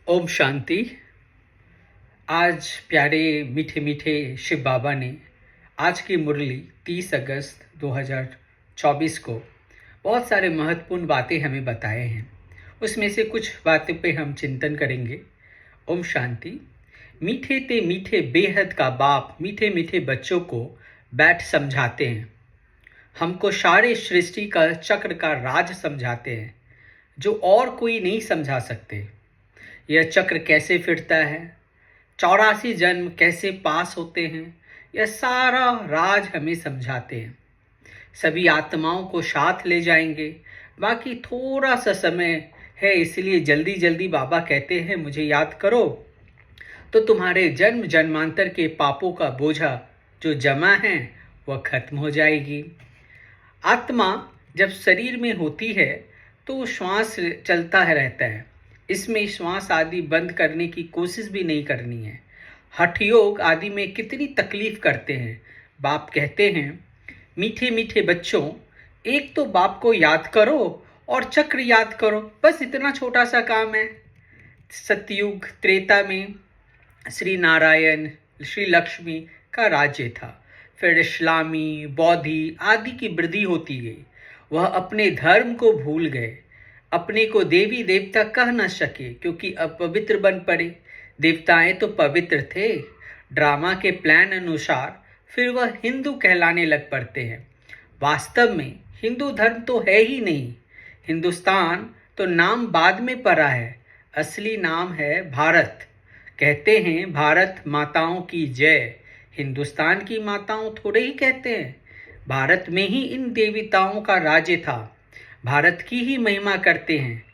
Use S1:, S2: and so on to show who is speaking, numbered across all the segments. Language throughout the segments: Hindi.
S1: ओम शांति। आज प्यारे मीठे मीठे शिव बाबा ने आज की मुरली 30 अगस्त 2024 को बहुत सारे महत्वपूर्ण बातें हमें बताए हैं। उसमें से कुछ बातों पे हम चिंतन करेंगे। ओम शांति। मीठे ते मीठे बेहद का बाप मीठे मीठे बच्चों को बैठ समझाते हैं, हमको सारे सृष्टि का चक्र का राज समझाते हैं जो और कोई नहीं समझा सकते। यह चक्र कैसे फिरता है, 84 जन्म कैसे पास होते हैं, यह सारा राज हमें समझाते हैं। सभी आत्माओं को साथ ले जाएंगे। बाकी थोड़ा सा समय है, इसलिए जल्दी जल्दी बाबा कहते हैं मुझे याद करो, तो तुम्हारे जन्म जन्मांतर के पापों का बोझा जो जमा है वह खत्म हो जाएगी। आत्मा जब शरीर में होती है तो श्वास चलता है रहता है, इसमें श्वास आदि बंद करने की कोशिश भी नहीं करनी है। हठ योग आदि में कितनी तकलीफ करते हैं। बाप कहते हैं मीठे मीठे बच्चों, एक तो बाप को याद करो और चक्र याद करो, बस इतना छोटा सा काम है। सतयुग त्रेता में श्री नारायण श्री लक्ष्मी का राज्य था, फिर इस्लामी बौद्धि आदि की वृद्धि होती गई। वह अपने धर्म को भूल गए, अपने को देवी देवता कह न सके क्योंकि अपवित्र बन पड़े। देवताएं तो पवित्र थे। ड्रामा के प्लान अनुसार फिर वह हिंदू कहलाने लग पड़ते हैं। वास्तव में हिंदू धर्म तो है ही नहीं। हिंदुस्तान तो नाम बाद में पड़ा है, असली नाम है भारत। कहते हैं भारत माताओं की जय, हिंदुस्तान की माताओं थोड़े ही कहते हैं। भारत में ही इन देवताओं का राज्य था, भारत की ही महिमा करते हैं।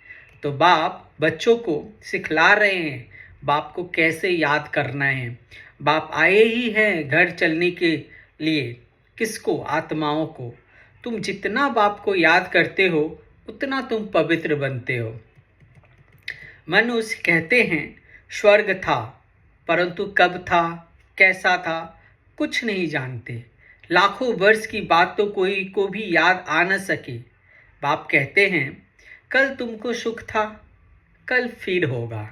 S1: तो बाप बच्चों को सिखला रहे हैं बाप को कैसे याद करना है। बाप आए ही हैं घर चलने के लिए। किसको? आत्माओं को। तुम जितना बाप को याद करते हो उतना तुम पवित्र बनते हो। मनुष्य कहते हैं स्वर्ग था, परंतु कब था, कैसा था, कुछ नहीं जानते। लाखों वर्ष की बात तो कोई को भी याद आ न सके। बाप कहते हैं कल तुमको सुख था, कल फिर होगा।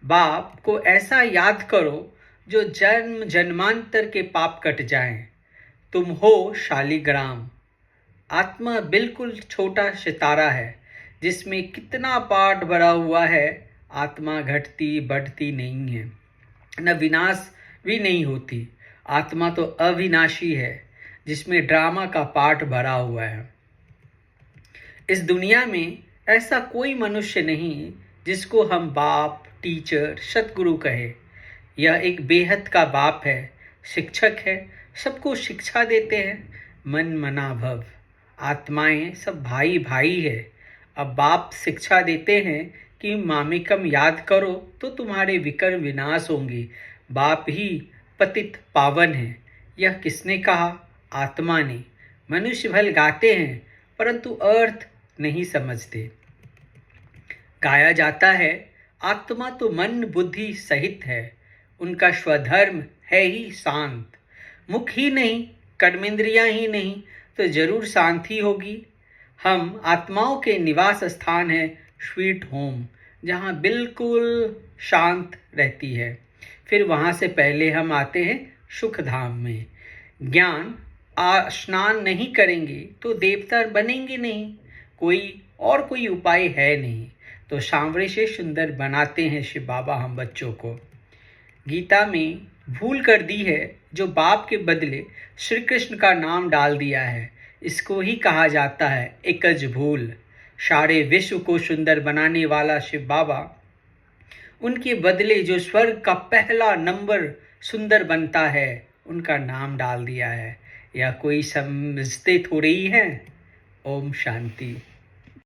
S1: बाप को ऐसा याद करो जो जन्म जन्मांतर के पाप कट जाएं। तुम हो शालिग्राम। आत्मा बिल्कुल छोटा सितारा है जिसमें कितना पाठ भरा हुआ है। आत्मा घटती बढ़ती नहीं है, न विनाश भी नहीं होती। आत्मा तो अविनाशी है जिसमें ड्रामा का पाठ भरा हुआ है। इस दुनिया में ऐसा कोई मनुष्य नहीं जिसको हम बाप, टीचर, सतगुरु कहे। यह एक बेहद का बाप है, शिक्षक है, सबको शिक्षा देते हैं। मन मना भव, आत्माएं सब भाई भाई है। अब बाप शिक्षा देते हैं कि मामेकम याद करो तो तुम्हारे विकर्म विनाश होंगे। बाप ही पतित पावन है। यह किसने कहा? आत्मा ने। मनुष्य भल गाते हैं परंतु अर्थ नहीं समझते। गाया जाता है आत्मा तो मन बुद्धि सहित है, उनका स्वधर्म है ही शांत। मुख ही नहीं, कर्मेंद्रियां ही नहीं, तो जरूर शांति होगी। हम आत्माओं के निवास स्थान है स्वीट होम, जहाँ बिल्कुल शांत रहती है। फिर वहाँ से पहले हम आते हैं सुख धाम में। ज्ञान स्नान नहीं करेंगे तो देवता बनेंगे नहीं, कोई उपाय है नहीं। तो सांवरे से सुंदर बनाते हैं शिव बाबा हम बच्चों को। गीता में भूल कर दी है जो बाप के बदले श्री कृष्ण का नाम डाल दिया है, इसको ही कहा जाता है एकज भूल। सारे विश्व को सुंदर बनाने वाला शिव बाबा, उनके बदले जो स्वर्ग का पहला नंबर सुंदर बनता है उनका नाम डाल दिया है। यह कोई समझते थोड़े ही हैं। ओम शांति।